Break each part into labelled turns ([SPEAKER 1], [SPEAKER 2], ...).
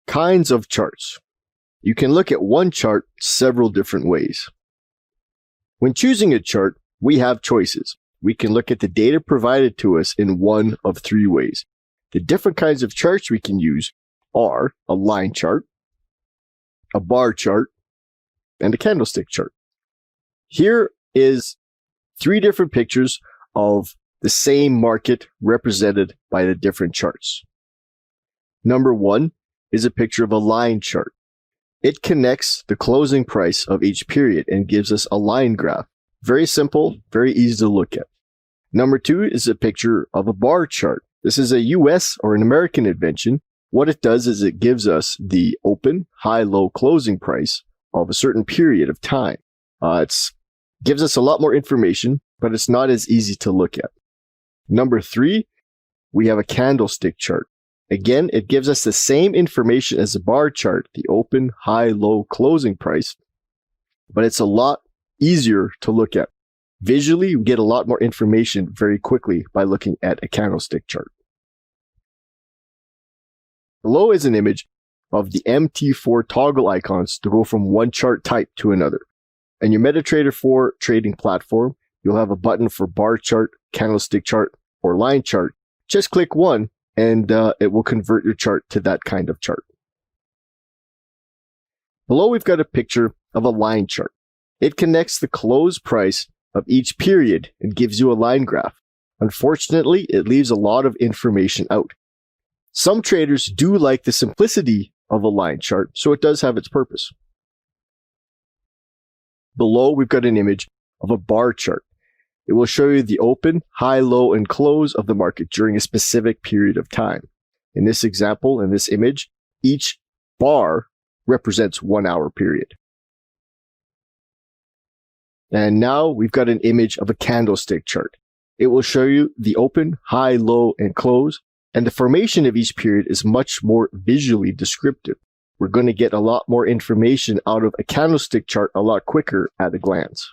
[SPEAKER 1] Kinds of charts. You can look at one chart several different ways. When choosing a chart, we have choices. We can look at the data provided to us in one of three ways. The different kinds of charts we can use are a line chart, a bar chart, and a candlestick chart. Here is three different pictures of the same market represented by the different charts. Number one is a picture of a line chart. It connects the closing price of each period and gives us a line graph. Very simple, very easy to look at. Number two is a picture of a bar chart. This is a US or an American invention. What it does is it gives us the open, high, low closing price of a certain period of time. It gives us a lot more information, but it's not as easy to look at. Number three, we have a candlestick chart. Again, it gives us the same information as a bar chart, the open, high, low closing price, but it's a lot easier to look at. Visually, we get a lot more information very quickly by looking at a candlestick chart. Below is an image of the MT4 toggle icons to go from one chart type to another. In your MetaTrader 4 trading platform, you'll have a button for bar chart, candlestick chart, or line chart. Just click one and it will convert your chart to that kind of chart. Below, we've got a picture of a line chart. It connects the close price of each period and gives you a line graph. Unfortunately, it leaves a lot of information out. Some traders do like the simplicity of a line chart, so it does have its purpose. Below, we've got an image of a bar chart. It will show you the open, high, low, and close of the market during a specific period of time. In this example, in this image, each bar represents 1 hour period. And now we've got an image of a candlestick chart. It will show you the open, high, low, and close, and the formation of each period is much more visually descriptive. We're going to get a lot more information out of a candlestick chart a lot quicker at a glance.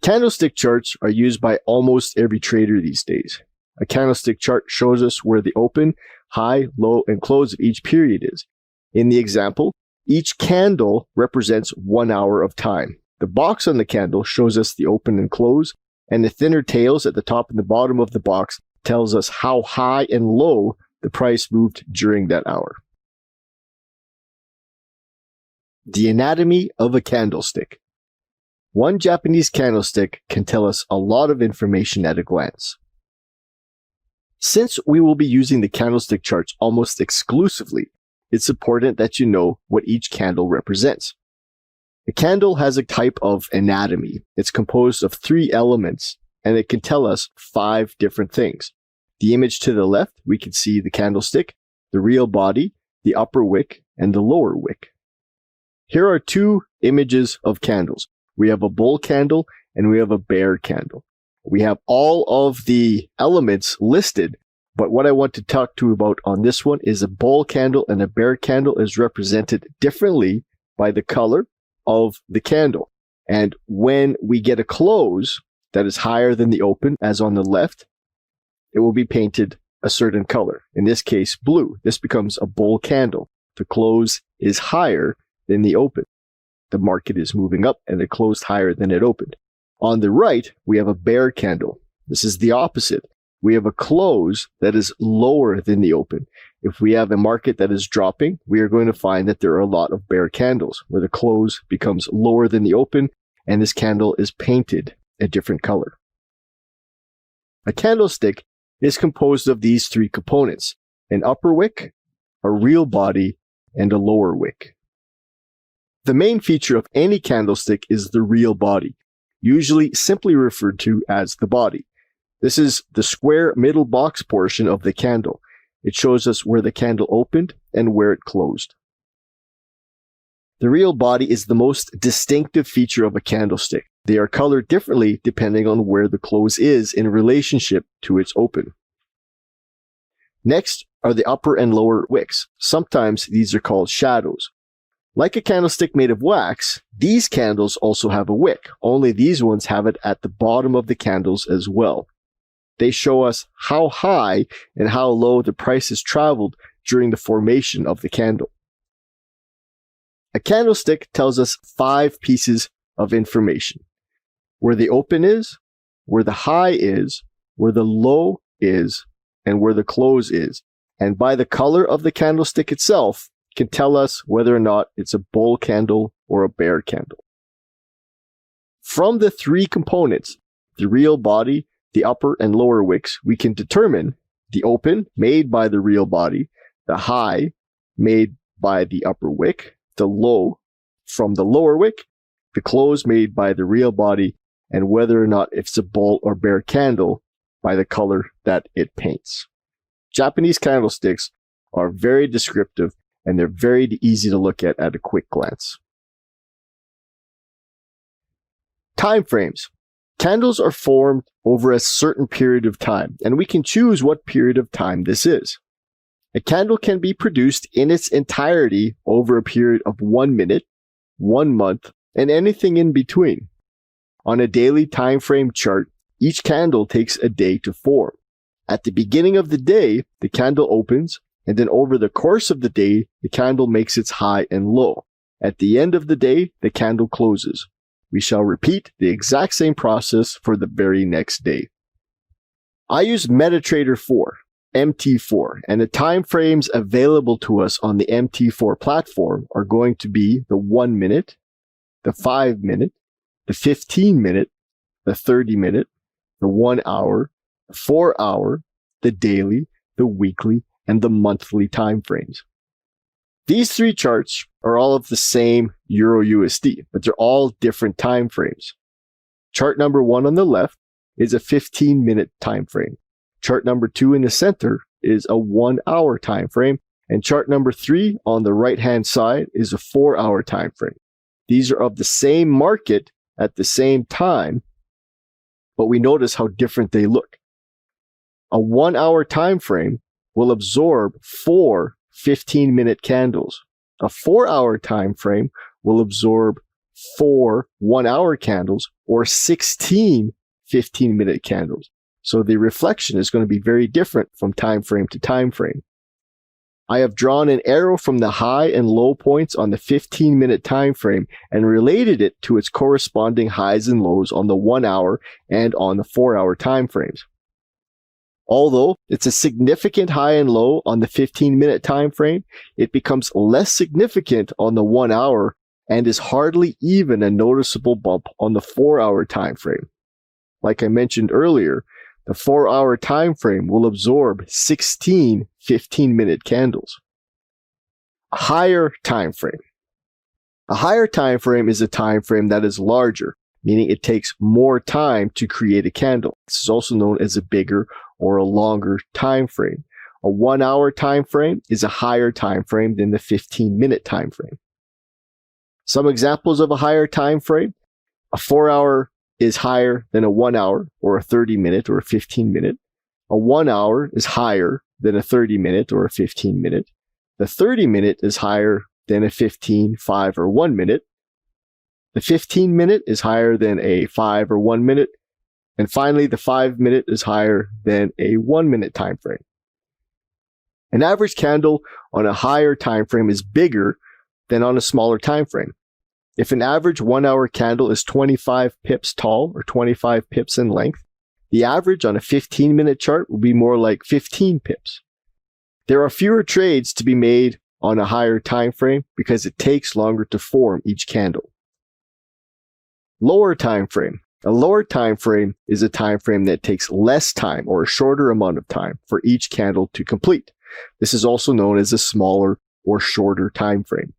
[SPEAKER 1] Candlestick charts are used by almost every trader these days. A candlestick chart shows us where the open, high, low, and close of each period is. In the example, each candle represents 1 hour of time. The box on the candle shows us the open and close, and the thinner tails at the top and the bottom of the box tells us how high and low the price moved during that hour. The anatomy of a candlestick. One Japanese candlestick can tell us a lot of information at a glance. Since we will be using the candlestick charts almost exclusively, it's important that you know what each candle represents. A candle has a type of anatomy. It's composed of 3 elements, and it can tell us 5 different things. The image to the left, we can see the candlestick, the real body, the upper wick, and the lower wick. Here are 2 images of candles. We have a bull candle and we have a bear candle. We have all of the elements listed, but what I want to talk to you about on this one is a bull candle and a bear candle is represented differently by the color of the candle. And when we get a close that is higher than the open, as on the left, it will be painted a certain color. In this case, blue. This becomes a bull candle. The close is higher than the open. The market is moving up and it closed higher than it opened. On the right, we have a bear candle. This is the opposite. We have a close that is lower than the open. If we have a market that is dropping, we are going to find that there are a lot of bear candles where the close becomes lower than the open and this candle is painted a different color. A candlestick is composed of these 3 components: an upper wick, a real body, and a lower wick. The main feature of any candlestick is the real body, usually simply referred to as the body. This is the square middle box portion of the candle. It shows us where the candle opened and where it closed. The real body is the most distinctive feature of a candlestick. They are colored differently depending on where the close is in relationship to its open. Next are the upper and lower wicks. Sometimes these are called shadows. Like a candlestick made of wax, these candles also have a wick, only these ones have it at the bottom of the candles as well. They show us how high and how low the price has traveled during the formation of the candle. A candlestick tells us 5 pieces of information: where the open is, where the high is, where the low is, and where the close is. And by the color of the candlestick itself, can tell us whether or not it's a bull candle or a bear candle. From the 3 components, the real body, the upper and lower wicks, we can determine the open made by the real body, the high made by the upper wick, the low from the lower wick, the close made by the real body, and whether or not it's a bull or bear candle by the color that it paints. Japanese candlesticks are very descriptive, and they're very easy to look at a quick glance. Time frames. Candles are formed over a certain period of time, and we can choose what period of time this is. A candle can be produced in its entirety over a period of 1 minute, 1 month, and anything in between. On a daily time frame chart, each candle takes a day to form. At the beginning of the day, the candle opens, and then over the course of the day, the candle makes its high and low. At the end of the day, the candle closes. We shall repeat the exact same process for the very next day. I use MetaTrader 4, MT4, and the time frames available to us on the MT4 platform are going to be the 1 minute, the 5 minute, the 15 minute, the 30 minute, the 1 hour, the 4 hour, the daily, the weekly, and the monthly time frames. These 3 charts are all of the same Euro USD, but they're all different time frames. Chart number 1 on the left is a 15-minute time frame. Chart number 2 in the center is a 1 hour time frame, and chart number 3 on the right-hand side is a 4 hour time frame. These are of the same market at the same time, but we notice how different they look. A 1 hour time frame will absorb 4 15-minute candles. A 4 hour time frame will absorb 4 1 hour candles or 16 15-minute candles. So the reflection is going to be very different from time frame to time frame. I have drawn an arrow from the high and low points on the 15-minute time frame and related it to its corresponding highs and lows on the 1 hour and on the 4 hour time frames. Although it's a significant high and low on the 15-minute time frame, it becomes less significant on the 1 hour and is hardly even a noticeable bump on the 4 hour time frame. Like I mentioned earlier, the 4 hour time frame will absorb 16 15-minute candles. A higher time frame. A higher time frame is a time frame that is larger, meaning it takes more time to create a candle. This is also known as a bigger or a longer time frame. A 1 hour time frame is a higher time frame than the 15-minute time frame. Some examples of a higher time frame: a 4 hour is higher than a 1 hour or a 30-minute or a 15-minute. A 1 hour is higher than a 30-minute or a 15-minute. The 30-minute is higher than a 15, 5, or 1 minute. The 15-minute is higher than a 5 or 1 minute. And finally, the 5-minute is higher than a 1 minute time frame. An average candle on a higher time frame is bigger than on a smaller time frame. If an average 1 hour candle is 25 pips tall or 25 pips in length, the average on a 15-minute chart will be more like 15 pips. There are fewer trades to be made on a higher time frame because it takes longer to form each candle. Lower time frame. A lower time frame is a time frame that takes less time or a shorter amount of time for each candle to complete. This is also known as a smaller or shorter time frame.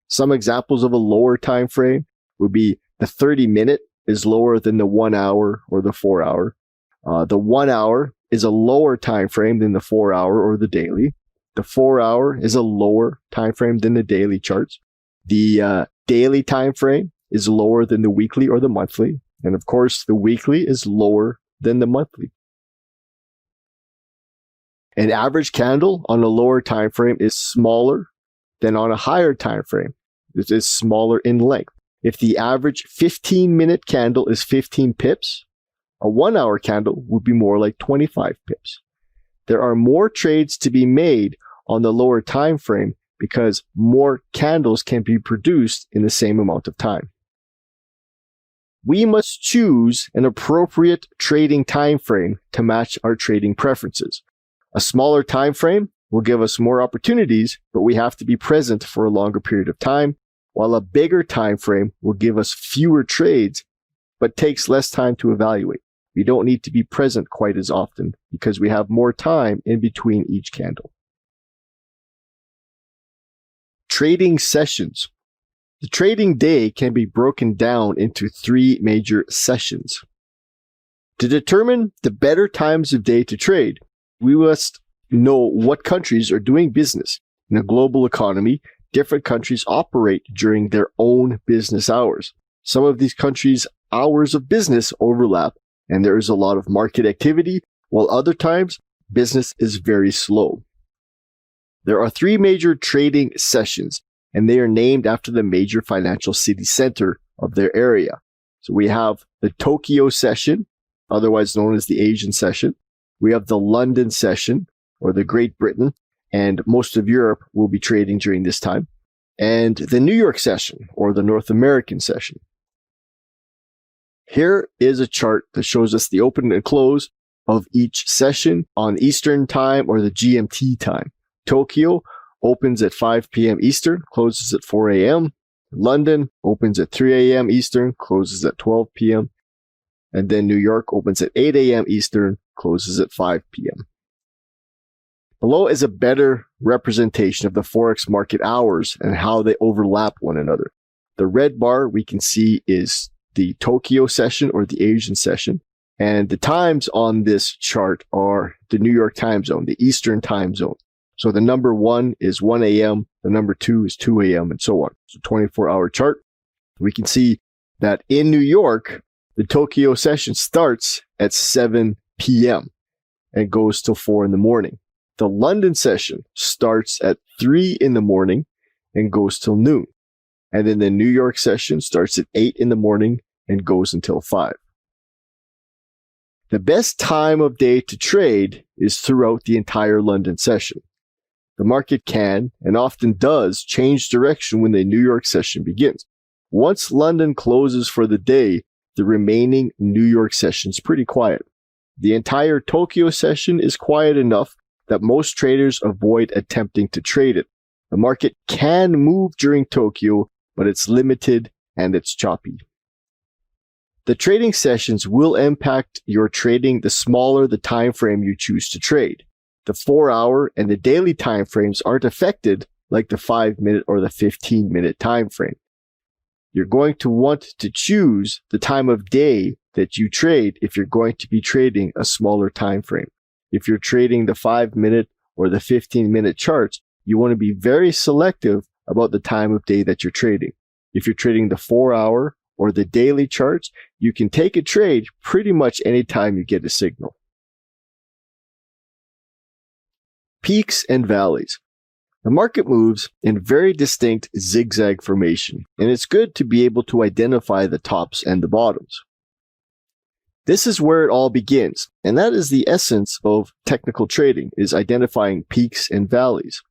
[SPEAKER 1] Some examples of a lower time frame would be the 30-minute is lower than the 1 hour or the 4 hour. The 1 hour is a lower time frame than the 4 hour or the daily. The 4 hour is a lower time frame than the daily charts. The daily time frame is lower than the weekly or the monthly. And of course, the weekly is lower than the monthly. An average candle on a lower time frame is smaller than on a higher time frame. It is smaller in length. If the average 15-minute candle is 15 pips, A 1 hour candle would be more like 25 pips. There are more trades to be made on the lower time frame because more candles can be produced in the same amount of time. We must choose an appropriate trading time frame to match our trading preferences. A smaller time frame will give us more opportunities, but we have to be present for a longer period of time, while a bigger time frame will give us fewer trades, but takes less time to evaluate. We don't need to be present quite as often because we have more time in between each candle. Trading sessions. The trading day can be broken down into 3 major sessions. To determine the better times of day to trade, we must know what countries are doing business. In a global economy, different countries operate during their own business hours. Some of these countries' hours of business overlap, and there is a lot of market activity, while other times, business is very slow. There are 3 major trading sessions, and they are named after the major financial city center of their area. So we have the Tokyo session, otherwise known as the Asian session. We have the London session, or the Great Britain, and most of Europe will be trading during this time. And the New York session, or the North American session. Here is a chart that shows us the open and close of each session on Eastern time or the GMT time. Tokyo opens at 5 p.m. Eastern, closes at 4 a.m. London opens at 3 a.m. Eastern, closes at 12 p.m. And then New York opens at 8 a.m. Eastern, closes at 5 p.m. Below is a better representation of the Forex market hours and how they overlap one another. The red bar we can see is the Tokyo session or the Asian session. And the times on this chart are the New York time zone, the Eastern time zone. So the number 1 is 1 a.m., the number 2 is 2 a.m., and so on. So 24-hour chart. We can see that in New York, the Tokyo session starts at 7 p.m. and goes till 4 in the morning. The London session starts at 3 in the morning and goes till noon. And then the New York session starts at 8 in the morning and goes until 5. The best time of day to trade is throughout the entire London session. The market can, and often does, change direction when the New York session begins. Once London closes for the day, the remaining New York session is pretty quiet. The entire Tokyo session is quiet enough that most traders avoid attempting to trade it. The market can move during Tokyo, but it's limited and it's choppy. The trading sessions will impact your trading the smaller the time frame you choose to trade. The 4-hour and the daily time frames aren't affected like the 5-minute or the 15-minute time frame. You're going to want to choose the time of day that you trade if you're going to be trading a smaller time frame. If you're trading the 5-minute or the 15-minute charts, you want to be very selective about the time of day that you're trading. If you're trading the 4-hour or the daily charts, you can take a trade pretty much anytime you get a signal. Peaks and valleys. The market moves in very distinct zigzag formation, and it's good to be able to identify the tops and the bottoms. This is where it all begins, and that is the essence of technical trading, is identifying peaks and valleys.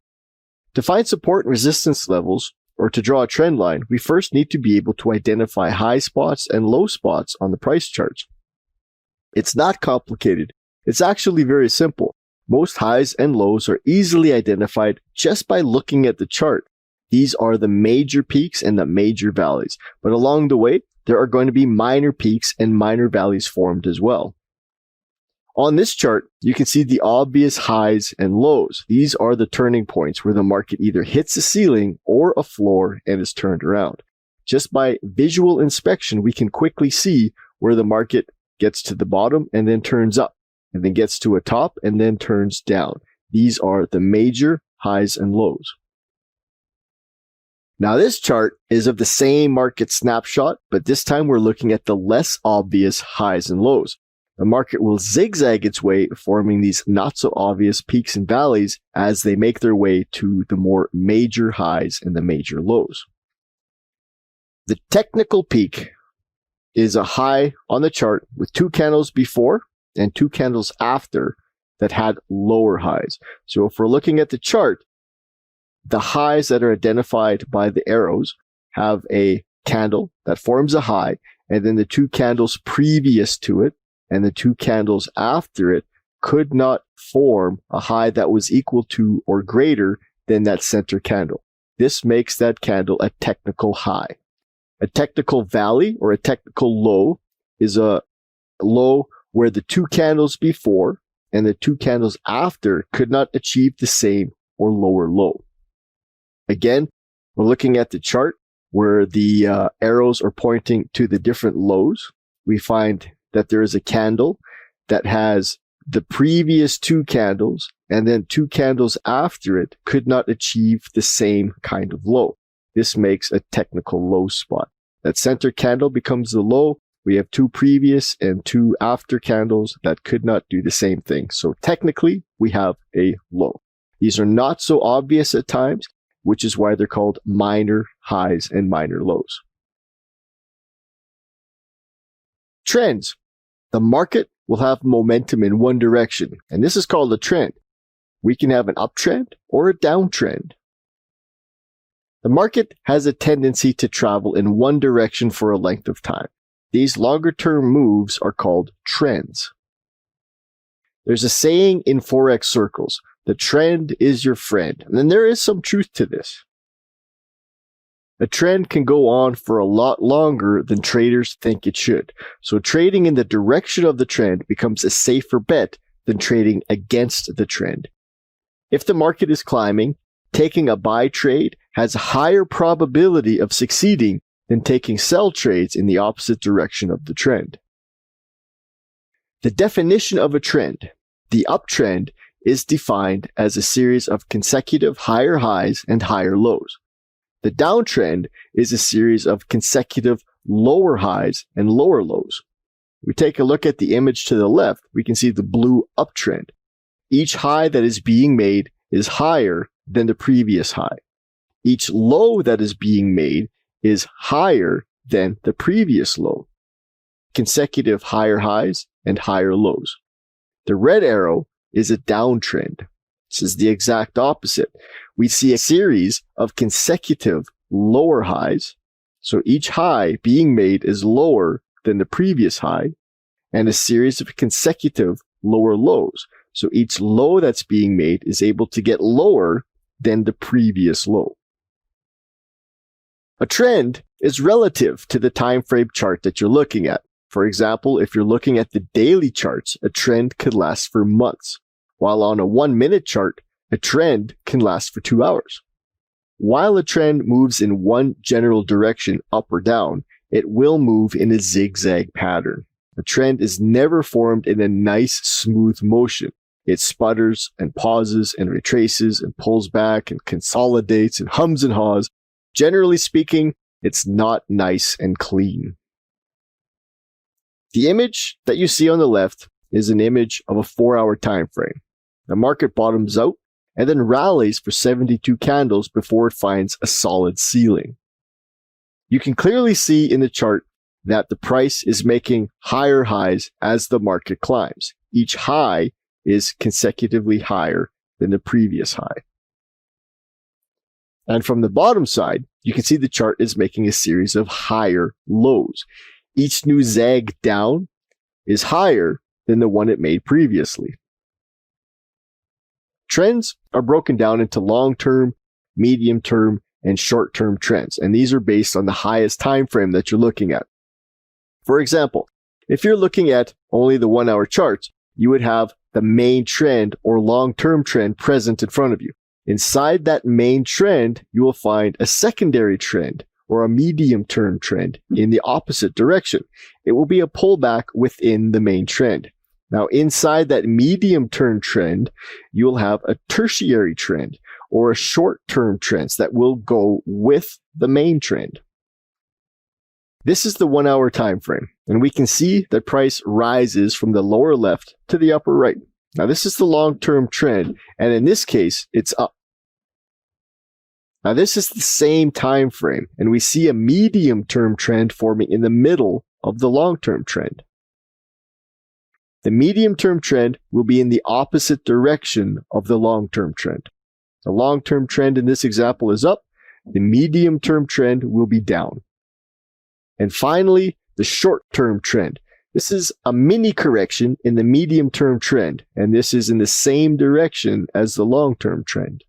[SPEAKER 1] To find support and resistance levels, or to draw a trend line, we first need to be able to identify high spots and low spots on the price charts. It's not complicated. It's actually very simple. Most highs and lows are easily identified just by looking at the chart. These are the major peaks and the major valleys, but along the way, there are going to be minor peaks and minor valleys formed as well. On this chart, you can see the obvious highs and lows. These are the turning points where the market either hits a ceiling or a floor and is turned around. Just by visual inspection, we can quickly see where the market gets to the bottom and then turns up, and then gets to a top and then turns down. These are the major highs and lows. Now this chart is of the same market snapshot, but this time we're looking at the less obvious highs and lows. The market will zigzag its way, forming these not so obvious peaks and valleys as they make their way to the more major highs and the major lows. The technical peak is a high on the chart with 2 candles before and 2 candles after that had lower highs. So if we're looking at the chart, the highs that are identified by the arrows have a candle that forms a high, and then the 2 candles previous to it and the 2 candles after it could not form a high that was equal to or greater than that center candle. This makes that candle a technical high. A technical valley or a technical low is a low where the 2 candles before and the 2 candles after could not achieve the same or lower low. Again, we're looking at the chart where the arrows are pointing to the different lows. We find that there is a candle that has the previous 2 candles and then 2 candles after it could not achieve the same kind of low. This makes a technical low spot. That center candle becomes the low. We have 2 previous and 2 after candles that could not do the same thing. So technically, we have a low. These are not so obvious at times, which is why they're called minor highs and minor lows. Trends. The market will have momentum in one direction, and this is called a trend. We can have an uptrend or a downtrend. The market has a tendency to travel in one direction for a length of time. These longer-term moves are called trends. There's a saying in Forex circles, the trend is your friend, and then there is some truth to this. A trend can go on for a lot longer than traders think it should. So trading in the direction of the trend becomes a safer bet than trading against the trend. If the market is climbing, taking a buy trade has a higher probability of succeeding than taking sell trades in the opposite direction of the trend. The definition of a trend, the uptrend, is defined as a series of consecutive higher highs and higher lows. The downtrend is a series of consecutive lower highs and lower lows. We take a look at the image to the left, we can see the blue uptrend. Each high that is being made is higher than the previous high. Each low that is being made is higher than the previous low. Consecutive higher highs and higher lows. The red arrow is a downtrend. This is the exact opposite. We see a series of consecutive lower highs. So each high being made is lower than the previous high, and a series of consecutive lower lows. So each low that's being made is able to get lower than the previous low. A trend is relative to the time frame chart that you're looking at. For example, if you're looking at the daily charts, a trend could last for months, while on a 1-minute chart, a trend can last for 2 hours. While a trend moves in one general direction, up or down, it will move in a zigzag pattern. A trend is never formed in a nice, smooth motion. It sputters and pauses and retraces and pulls back and consolidates and hums and haws. Generally speaking, it's not nice and clean. The image that you see on the left is an image of a 4-hour time frame. The market bottoms out and then rallies for 72 candles before it finds a solid ceiling. You can clearly see in the chart that the price is making higher highs as the market climbs. Each high is consecutively higher than the previous high. And from the bottom side, you can see the chart is making a series of higher lows. Each new zag down is higher than the one it made previously. Trends are broken down into long-term, medium-term, and short-term trends, and these are based on the highest time frame that you're looking at. For example, if you're looking at only the 1-hour charts, you would have the main trend or long-term trend present in front of you. Inside that main trend, you will find a secondary trend or a medium-term trend in the opposite direction. It will be a pullback within the main trend. Now, inside that medium-term trend, you'll have a tertiary trend or a short-term trend that will go with the main trend. This is the 1-hour time frame, and we can see that price rises from the lower left to the upper right. Now, this is the long-term trend, and in this case, it's up. Now this is the same time frame, and we see a medium-term trend forming in the middle of the long-term trend. The medium-term trend will be in the opposite direction of the long-term trend. The long-term trend in this example is up. The medium-term trend will be down. And finally, the short-term trend. This is a mini correction in the medium-term trend, and this is in the same direction as the long-term trend.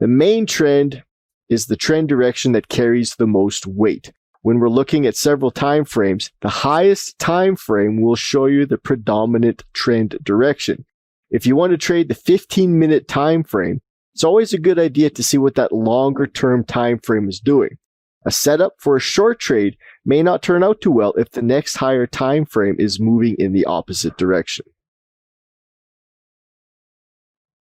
[SPEAKER 1] The main trend is the trend direction that carries the most weight. When we're looking at several time frames, the highest time frame will show you the predominant trend direction. If you want to trade the 15-minute time frame, it's always a good idea to see what that longer-term time frame is doing. A setup for a short trade may not turn out too well if the next higher time frame is moving in the opposite direction.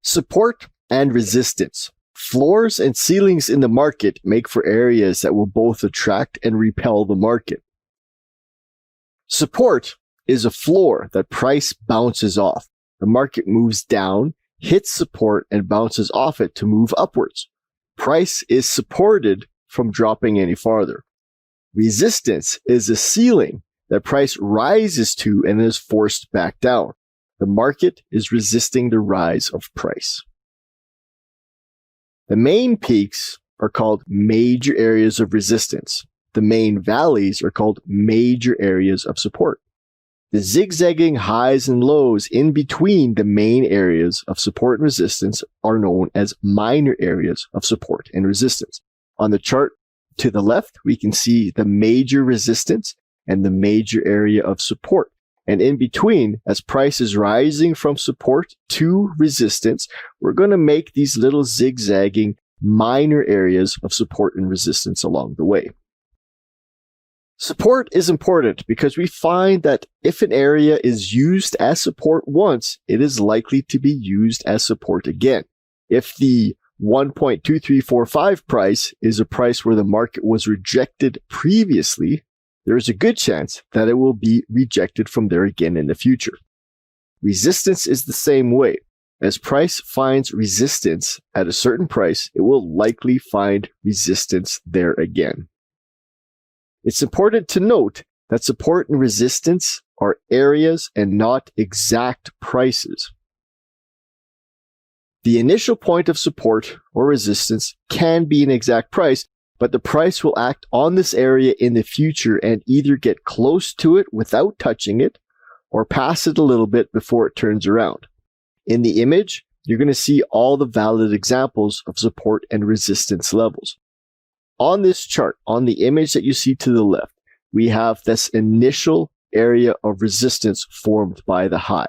[SPEAKER 1] Support and resistance. Floors and ceilings in the market make for areas that will both attract and repel the market. Support is a floor that price bounces off. The market moves down, hits support, and bounces off it to move upwards. Price is supported from dropping any farther. Resistance is a ceiling that price rises to and is forced back down. The market is resisting the rise of price. The main peaks are called major areas of resistance. The main valleys are called major areas of support. The zigzagging highs and lows in between the main areas of support and resistance are known as minor areas of support and resistance. On the chart to the left, we can see the major resistance and the major area of support. And in between, as price is rising from support to resistance, we're going to make these little zigzagging minor areas of support and resistance along the way. Support is important because we find that if an area is used as support once, it is likely to be used as support again. If the 1.2345 price is a price where the market was rejected previously, there is a good chance that it will be rejected from there again in the future. Resistance is the same way. As price finds resistance at a certain price, it will likely find resistance there again. It's important to note that support and resistance are areas and not exact prices. The initial point of support or resistance can be an exact price, but the price will act on this area in the future and either get close to it without touching it or pass it a little bit before it turns around. In the image, you're going to see all the valid examples of support and resistance levels. On this chart, on the image that you see to the left, we have this initial area of resistance formed by the high.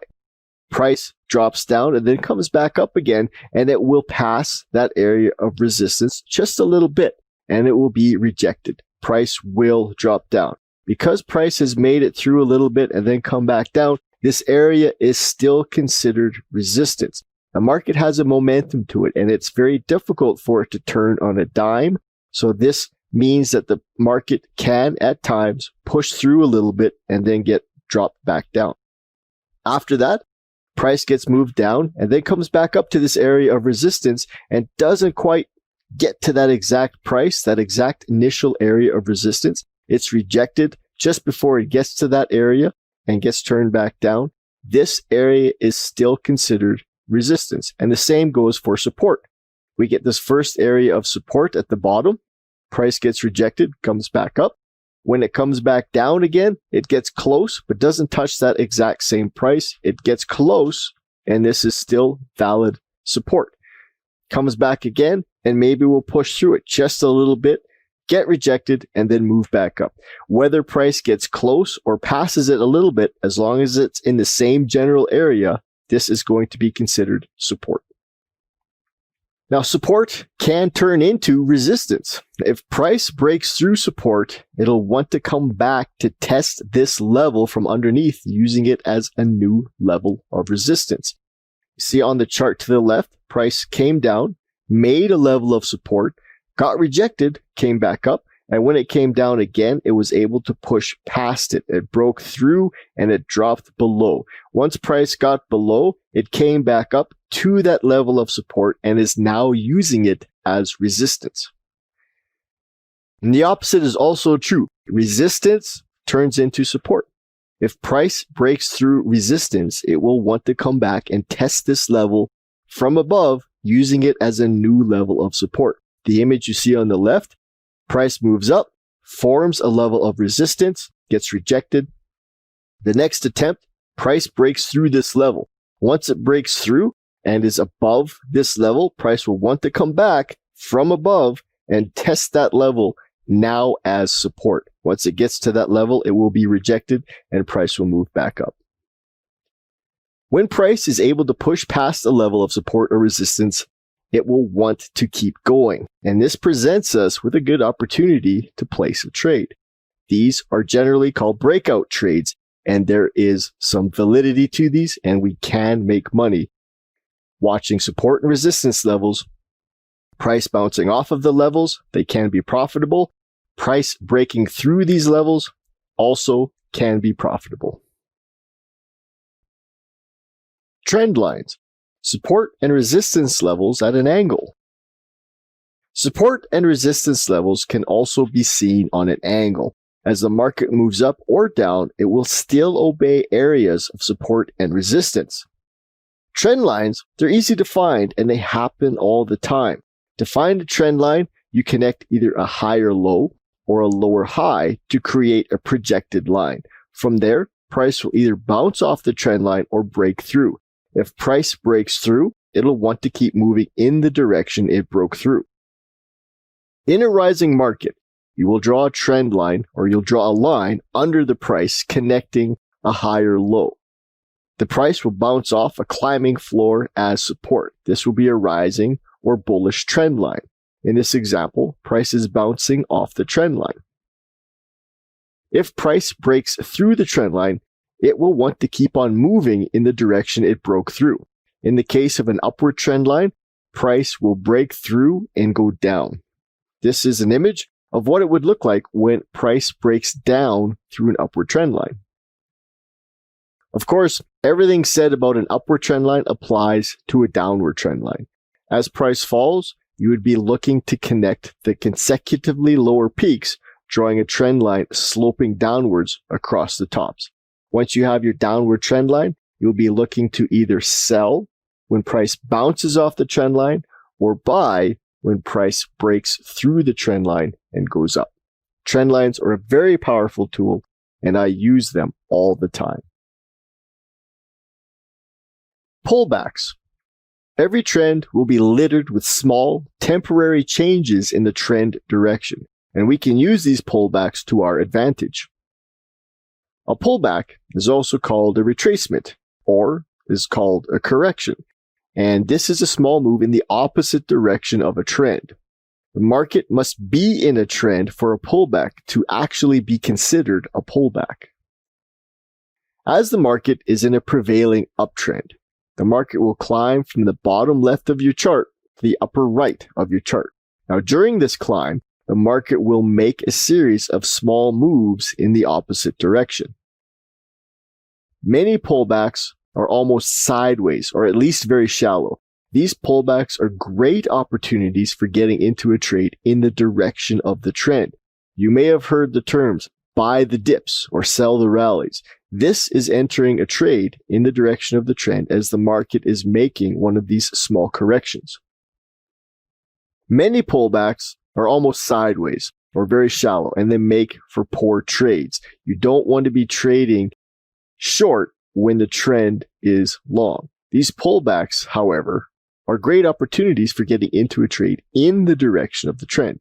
[SPEAKER 1] Price drops down and then comes back up again, and it will pass that area of resistance just a little bit, and it will be rejected. Price will drop down. Because price has made it through a little bit and then come back down, this area is still considered resistance. The market has a momentum to it, and it's very difficult for it to turn on a dime. So this means that the market can, at times, push through a little bit and then get dropped back down. After that, price gets moved down and then comes back up to this area of resistance and doesn't quite get to that exact price, that exact initial area of resistance. It's rejected just before it gets to that area and gets turned back down. This area is still considered resistance. And the same goes for support. We get this first area of support at the bottom. Price gets rejected, comes back up. When it comes back down again, it gets close, but doesn't touch that exact same price. It gets close, and this is still valid support. Comes back again, and maybe we'll push through it just a little bit, get rejected, and then move back up. Whether price gets close or passes it a little bit, as long as it's in the same general area, this is going to be considered support. Now, support can turn into resistance. If price breaks through support, it'll want to come back to test this level from underneath, using it as a new level of resistance. You see on the chart to the left, price came down, made a level of support, got rejected, came back up, and when it came down again, it was able to push past it. It broke through and it dropped below. Once price got below, it came back up to that level of support and is now using it as resistance. And the opposite is also true. Resistance turns into support. If price breaks through resistance, it will want to come back and test this level from above, using it as a new level of support. The image you see on the left, price moves up, forms a level of resistance, gets rejected. The next attempt, price breaks through this level. Once it breaks through and is above this level, price will want to come back from above and test that level now as support. Once it gets to that level, it will be rejected and price will move back up. When price is able to push past a level of support or resistance, it will want to keep going. And this presents us with a good opportunity to place a trade. These are generally called breakout trades, and there is some validity to these, and we can make money watching support and resistance levels. Price bouncing off of the levels, they can be profitable. Price breaking through these levels also can be profitable. Trend lines. Support and resistance levels at an angle. Support and resistance levels can also be seen on an angle. As the market moves up or down, it will still obey areas of support and resistance. Trend lines, they're easy to find and they happen all the time. To find a trend line, you connect either a higher low or a lower high to create a projected line. From there, price will either bounce off the trend line or break through. If price breaks through, it'll want to keep moving in the direction it broke through. In a rising market, you will draw a trend line, or you'll draw a line under the price connecting a higher low. The price will bounce off a climbing floor as support. This will be a rising or bullish trend line. In this example, price is bouncing off the trend line. If price breaks through the trend line, it will want to keep on moving in the direction it broke through. In the case of an upward trend line, price will break through and go down. This is an image of what it would look like when price breaks down through an upward trend line. Of course, everything said about an upward trend line applies to a downward trend line. As price falls, you would be looking to connect the consecutively lower peaks, drawing a trend line sloping downwards across the tops. Once you have your downward trend line, you'll be looking to either sell when price bounces off the trend line or buy when price breaks through the trend line and goes up. Trend lines are a very powerful tool, and I use them all the time. Pullbacks. Every trend will be littered with small, temporary changes in the trend direction, and we can use these pullbacks to our advantage. A pullback is also called a retracement, or is called a correction, and this is a small move in the opposite direction of a trend. The market must be in a trend for a pullback to actually be considered a pullback. As the market is in a prevailing uptrend, the market will climb from the bottom left of your chart to the upper right of your chart. Now, during this climb, the market will make a series of small moves in the opposite direction. Many pullbacks are almost sideways, or at least very shallow. These pullbacks are great opportunities for getting into a trade in the direction of the trend. You may have heard the terms buy the dips or sell the rallies. This is entering a trade in the direction of the trend as the market is making one of these small corrections. Many pullbacks are almost sideways or very shallow, and they make for poor trades. You don't want to be trading short when the trend is long. These pullbacks, however, are great opportunities for getting into a trade in the direction of the trend.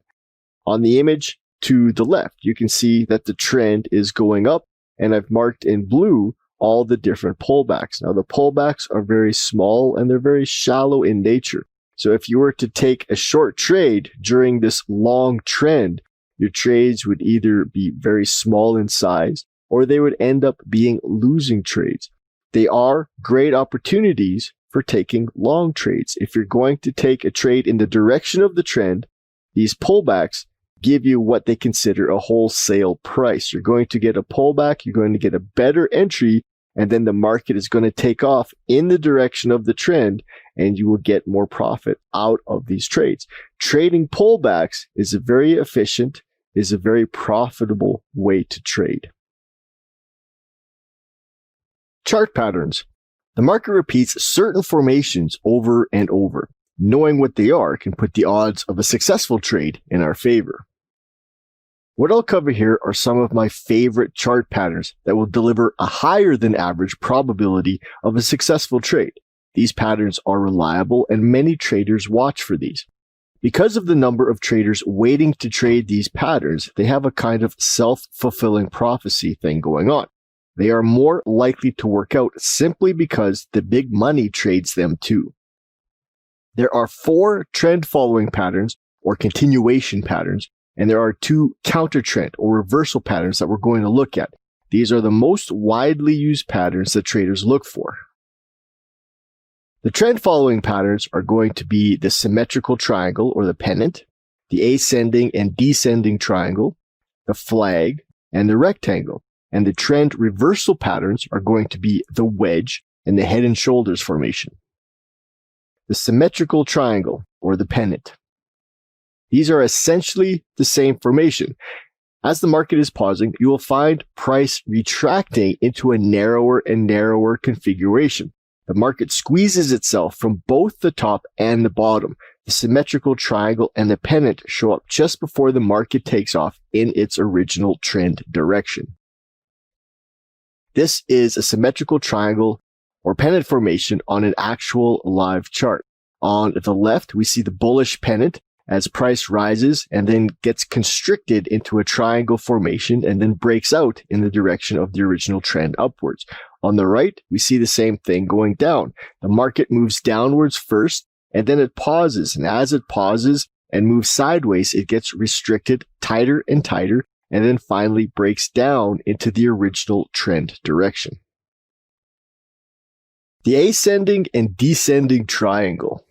[SPEAKER 1] On the image to the left, you can see that the trend is going up, and I've marked in blue all the different pullbacks. Now, the pullbacks are very small and they're very shallow in nature. So if you were to take a short trade during this long trend, your trades would either be very small in size or they would end up being losing trades. They are great opportunities for taking long trades. If you're going to take a trade in the direction of the trend, these pullbacks give you what they consider a wholesale price. You're going to get a pullback, you're going to get a better entry and then the market is going to take off in the direction of the trend, and you will get more profit out of these trades. Trading pullbacks is a very efficient, is a very profitable way to trade. Chart patterns. The market repeats certain formations over and over. Knowing what they are can put the odds of a successful trade in our favor. What I'll cover here are some of my favorite chart patterns that will deliver a higher than average probability of a successful trade. These patterns are reliable and many traders watch for these. Because of the number of traders waiting to trade these patterns, they have a kind of self-fulfilling prophecy thing going on. They are more likely to work out simply because the big money trades them too. There are 4 trend following patterns or continuation patterns, and there are 2 counter trend or reversal patterns that we're going to look at. These are the most widely used patterns that traders look for. The trend following patterns are going to be the symmetrical triangle or the pennant, the ascending and descending triangle, the flag, and the rectangle. And the trend reversal patterns are going to be the wedge and the head and shoulders formation. The symmetrical triangle or the pennant. These are essentially the same formation. As the market is pausing, you will find price retracting into a narrower and narrower configuration. The market squeezes itself from both the top and the bottom. The symmetrical triangle and the pennant show up just before the market takes off in its original trend direction. This is a symmetrical triangle or pennant formation on an actual live chart. On the left, we see the bullish pennant as price rises and then gets constricted into a triangle formation and then breaks out in the direction of the original trend upwards. On the right, we see the same thing going down. The market moves downwards first and then it pauses. And as it pauses and moves sideways, it gets restricted tighter and tighter and then finally breaks down into the original trend direction. The ascending and descending triangle.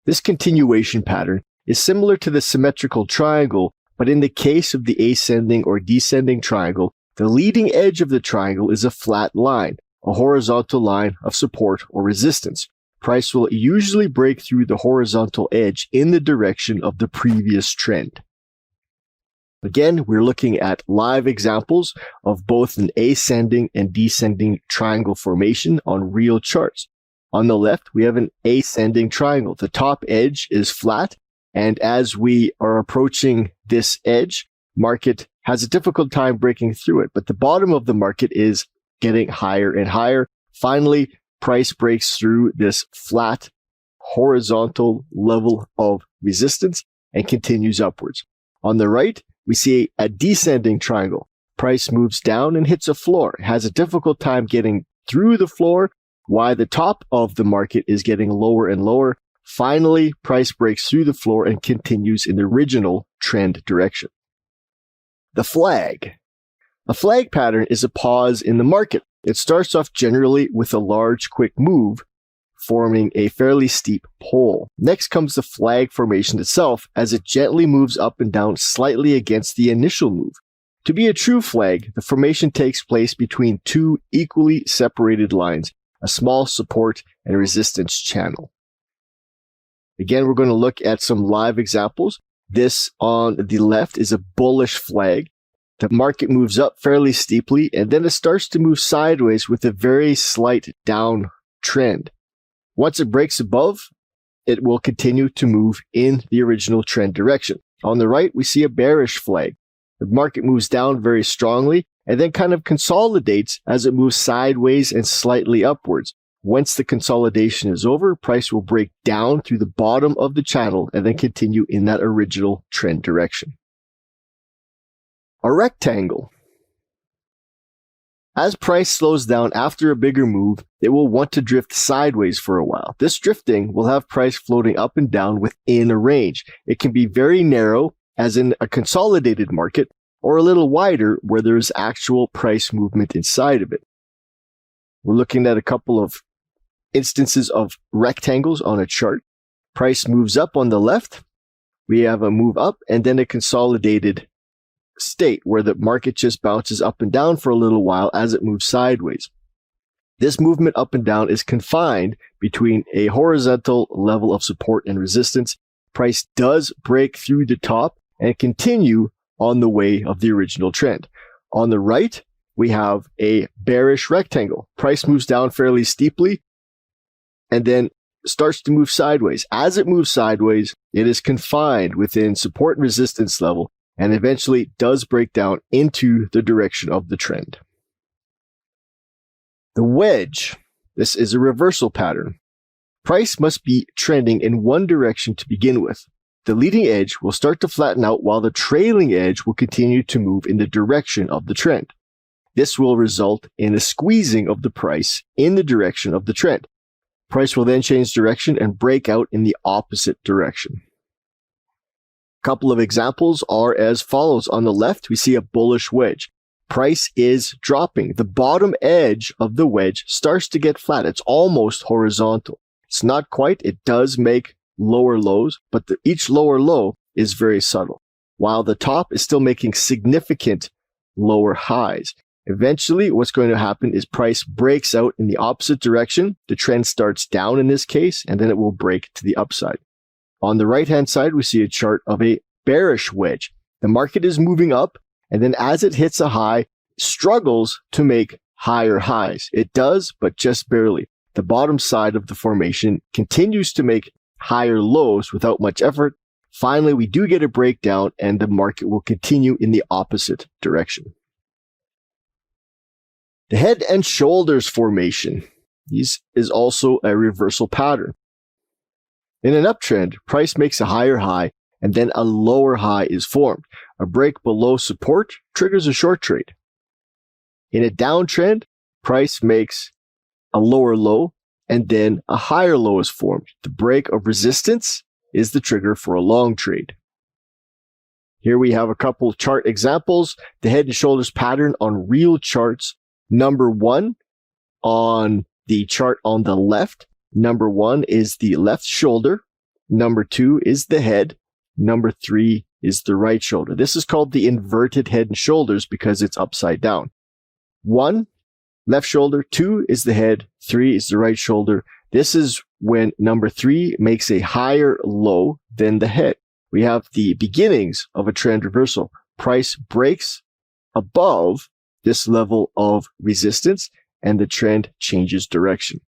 [SPEAKER 1] This continuation pattern is similar to the symmetrical triangle, but in the case of the ascending or descending triangle, the leading edge of the triangle is a flat line, a horizontal line of support or resistance. Price will usually break through the horizontal edge in the direction of the previous trend. Again, we're looking at live examples of both an ascending and descending triangle formation on real charts. On the left, we have an ascending triangle. The top edge is flat, and as we are approaching this edge, market has a difficult time breaking through it, but the bottom of the market is getting higher and higher. Finally, price breaks through this flat, horizontal level of resistance and continues upwards. On the right, we see a descending triangle. Price moves down and hits a floor. It has a difficult time getting through the floor, while the top of the market is getting lower and lower. Finally, price breaks through the floor and continues in the original trend direction. The flag. A flag pattern is a pause in the market. It starts off generally with a large, quick move, forming a fairly steep pole. Next comes the flag formation itself as it gently moves up and down slightly against the initial move. To be a true flag, the formation takes place between 2 equally separated lines, a small support and resistance channel. Again, we're going to look at some live examples. This on the left is a bullish flag. The market moves up fairly steeply, and then it starts to move sideways with a very slight down trend. Once it breaks above, it will continue to move in the original trend direction. On the right, we see a bearish flag. The market moves down very strongly and then kind of consolidates as it moves sideways and slightly upwards. Once the consolidation is over, price will break down through the bottom of the channel and then continue in that original trend direction. A rectangle. As price slows down after a bigger move, it will want to drift sideways for a while. This drifting will have price floating up and down within a range. It can be very narrow, as in a consolidated market, or a little wider where there's actual price movement inside of it. We're looking at a couple of instances of rectangles on a chart. Price moves up on the left. We have a move up and then a consolidated state where the market just bounces up and down for a little while as it moves sideways. This movement up and down is confined between a horizontal level of support and resistance. Price does break through the top and continue on the way of the original trend. On the right, we have a bearish rectangle. Price moves down fairly steeply and then starts to move sideways. As it moves sideways, it is confined within support and resistance level and eventually does break down into the direction of the trend. The wedge. This is a reversal pattern. Price must be trending in one direction to begin with. The leading edge will start to flatten out while the trailing edge will continue to move in the direction of the trend. This will result in a squeezing of the price in the direction of the trend. Price will then change direction and break out in the opposite direction. A couple of examples are as follows. On the left, we see a bullish wedge. Price is dropping. The bottom edge of the wedge starts to get flat. It's almost horizontal. It's not quite. It does make lower lows, but each lower low is very subtle, while the top is still making significant lower highs. Eventually, what's going to happen is price breaks out in the opposite direction. The trend starts down in this case, and then it will break to the upside. On the right-hand side, we see a chart of a bearish wedge. The market is moving up, and then as it hits a high, struggles to make higher highs. It does, but just barely. The bottom side of the formation continues to make higher lows without much effort. Finally, we do get a breakdown, and the market will continue in the opposite direction. The head and shoulders formation. This is also a reversal pattern. In an uptrend, price makes a higher high and then a lower high is formed. A break below support triggers a short trade. In a downtrend, price makes a lower low and then a higher low is formed. The break of resistance is the trigger for a long trade. Here we have a couple chart examples. The head and shoulders pattern on real charts. Number 1 on the chart on the left. Number 1 is the left shoulder. Number 2 is the head. Number 3 is the right shoulder. This is called the inverted head and shoulders because it's upside down. 1, left shoulder. 2 is the head. 3 is the right shoulder. This is when number 3 makes a higher low than the head. We have the beginnings of a trend reversal. Price breaks above this level of resistance and the trend changes direction.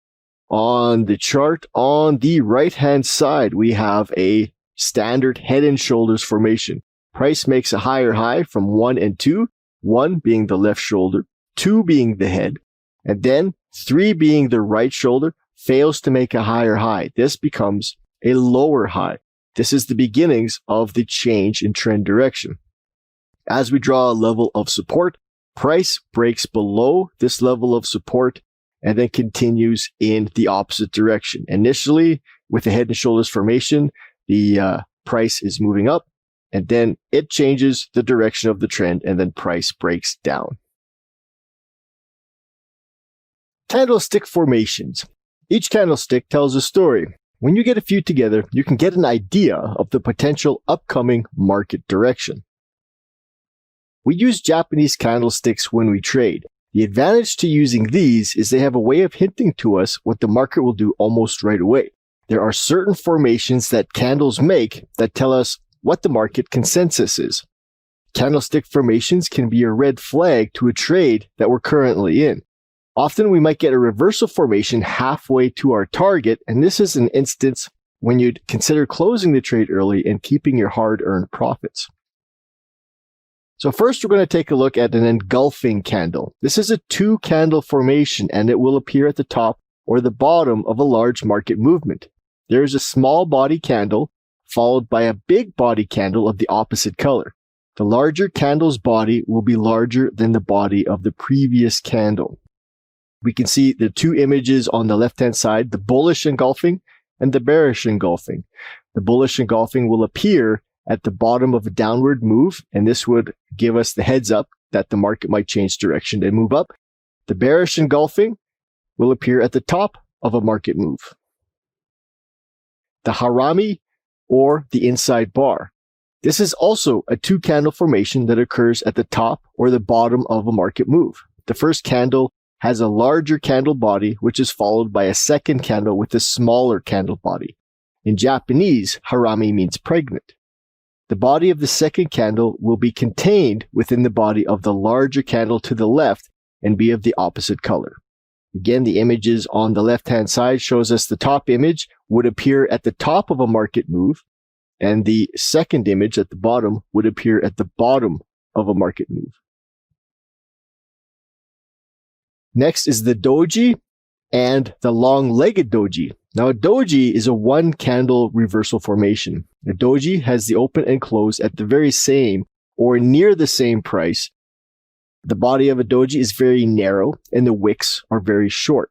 [SPEAKER 1] On the chart on the right-hand side, we have a standard head and shoulders formation. Price makes a higher high from 1 and 2, 1 being the left shoulder, 2 being the head, and then 3 being the right shoulder, fails to make a higher high. This becomes a lower high. This is the beginnings of the change in trend direction. As we draw a level of support, price breaks below this level of support and then continues in the opposite direction. Initially, with the head and shoulders formation, the price is moving up, and then it changes the direction of the trend, and then price breaks down. Candlestick formations. Each candlestick tells a story. When you get a few together, you can get an idea of the potential upcoming market direction. We use Japanese candlesticks when we trade. The advantage to using these is they have a way of hinting to us what the market will do almost right away. There are certain formations that candles make that tell us what the market consensus is. Candlestick formations can be a red flag to a trade that we're currently in. Often we might get a reversal formation halfway to our target, and this is an instance when you'd consider closing the trade early and keeping your hard-earned profits. So first, we're going to take a look at an engulfing candle. This is a 2-candle formation, and it will appear at the top or the bottom of a large market movement. There is a small body candle followed by a big body candle of the opposite color. The larger candle's body will be larger than the body of the previous candle. We can see the 2 images on the left-hand side, the bullish engulfing and the bearish engulfing. The bullish engulfing will appear at the bottom of a downward move, and this would give us the heads up that the market might change direction and move up. The bearish engulfing will appear at the top of a market move. The harami, or the inside bar. This is also a 2-candle formation that occurs at the top or the bottom of a market move. The first candle has a larger candle body, which is followed by a second candle with a smaller candle body. In Japanese, harami means pregnant. The body of the second candle will be contained within the body of the larger candle to the left and be of the opposite color. Again, the images on the left-hand side shows us the top image would appear at the top of a market move, and the second image at the bottom would appear at the bottom of a market move. Next is the doji and the long-legged doji. Now, a doji is a one-candle reversal formation. A doji has the open and close at the very same or near the same price. The body of a doji is very narrow and the wicks are very short.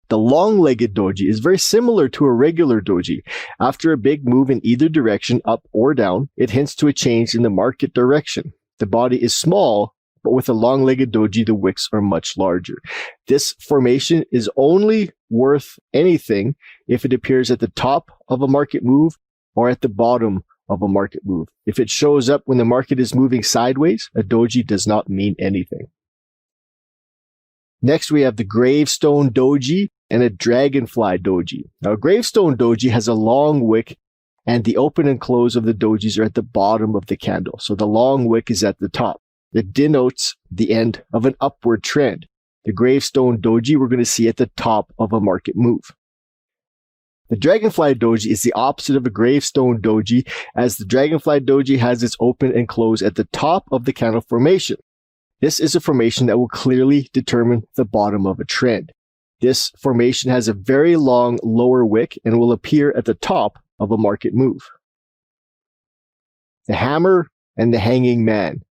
[SPEAKER 1] The long-legged doji is very similar to a regular doji. After a big move in either direction, up or down, it hints to a change in the market direction. The body is small, but with a long-legged doji, the wicks are much larger. This formation is only worth anything if it appears at the top of a market move or at the bottom of a market move. If it shows up when the market is moving sideways, a doji does not mean anything. Next, we have the gravestone doji and a dragonfly doji. Now, a gravestone doji has a long wick, and the open and close of the dojis are at the bottom of the candle. So the long wick is at the top. It denotes the end of an upward trend. The gravestone doji we're going to see at the top of a market move. The dragonfly doji is the opposite of a gravestone doji, as the dragonfly doji has its open and close at the top of the candle formation. This is a formation that will clearly determine the bottom of a trend. This formation has a very long lower wick and will appear at the top of a market move. The hammer and the hanging man.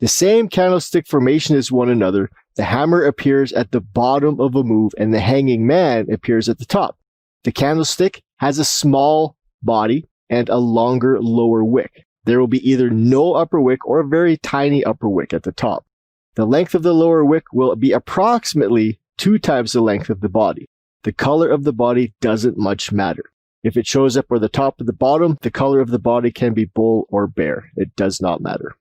[SPEAKER 1] The same candlestick formation as one another. The hammer appears at the bottom of a move and the hanging man appears at the top. The candlestick has a small body and a longer lower wick. There will be either no upper wick or a very tiny upper wick at the top. The length of the lower wick will be approximately 2 times the length of the body. The color of the body doesn't much matter. If it shows up or the top or the bottom, the color of the body can be bull or bear. It does not matter.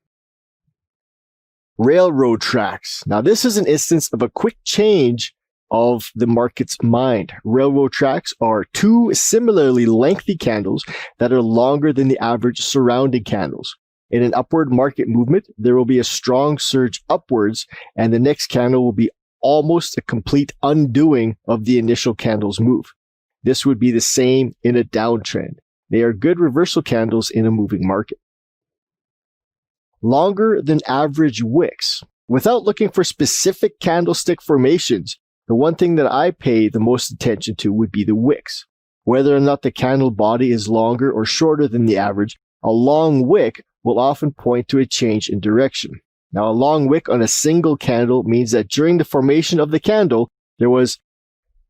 [SPEAKER 1] Railroad tracks. Now, this is an instance of a quick change of the market's mind. Railroad tracks are 2 similarly lengthy candles that are longer than the average surrounding candles. In an upward market movement, there will be a strong surge upwards, and the next candle will be almost a complete undoing of the initial candle's move. This would be the same in a downtrend. They are good reversal candles in a moving market. Longer than average wicks. Without looking for specific candlestick formations, the one thing that I pay the most attention to would be the wicks. Whether or not the candle body is longer or shorter than the average, a long wick will often point to a change in direction. Now, a long wick on a single candle means that during the formation of the candle, there was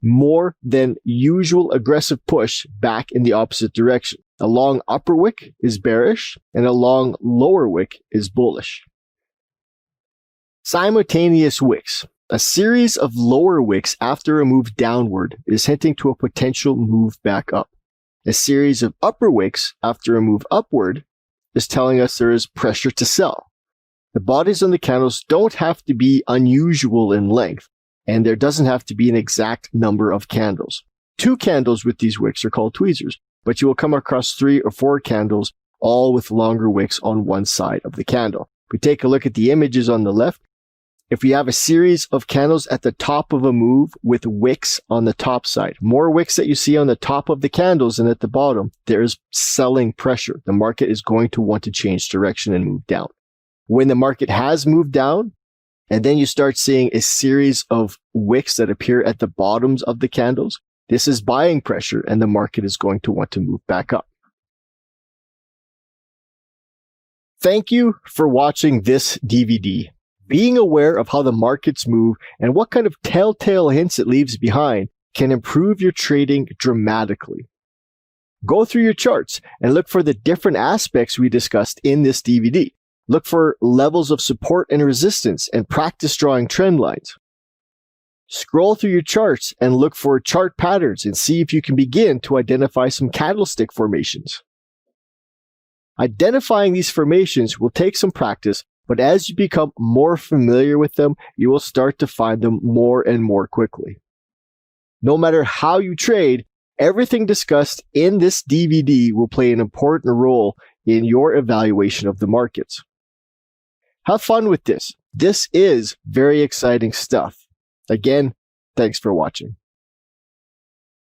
[SPEAKER 1] more than usual aggressive push back in the opposite direction. A long upper wick is bearish, and a long lower wick is bullish. Simultaneous wicks. A series of lower wicks after a move downward is hinting to a potential move back up. A series of upper wicks after a move upward is telling us there is pressure to sell. The bodies on the candles don't have to be unusual in length, and there doesn't have to be an exact number of candles. 2 candles with these wicks are called tweezers, but you will come across 3 or 4 candles, all with longer wicks on one side of the candle. If we take a look at the images on the left, if we have a series of candles at the top of a move with wicks on the top side, more wicks that you see on the top of the candles than at the bottom, there is selling pressure. The market is going to want to change direction and move down. When the market has moved down, and then you start seeing a series of wicks that appear at the bottoms of the candles, this is buying pressure and the market is going to want to move back up. Thank you for watching this DVD. Being aware of how the markets move and what kind of telltale hints it leaves behind can improve your trading dramatically. Go through your charts and look for the different aspects we discussed in this DVD. Look for levels of support and resistance and practice drawing trend lines. Scroll through your charts and look for chart patterns and see if you can begin to identify some candlestick formations. Identifying these formations will take some practice, but as you become more familiar with them, you will start to find them more and more quickly. No matter how you trade, everything discussed in this DVD will play an important role in your evaluation of the markets. Have fun with this. This is very exciting stuff. Again, thanks for watching.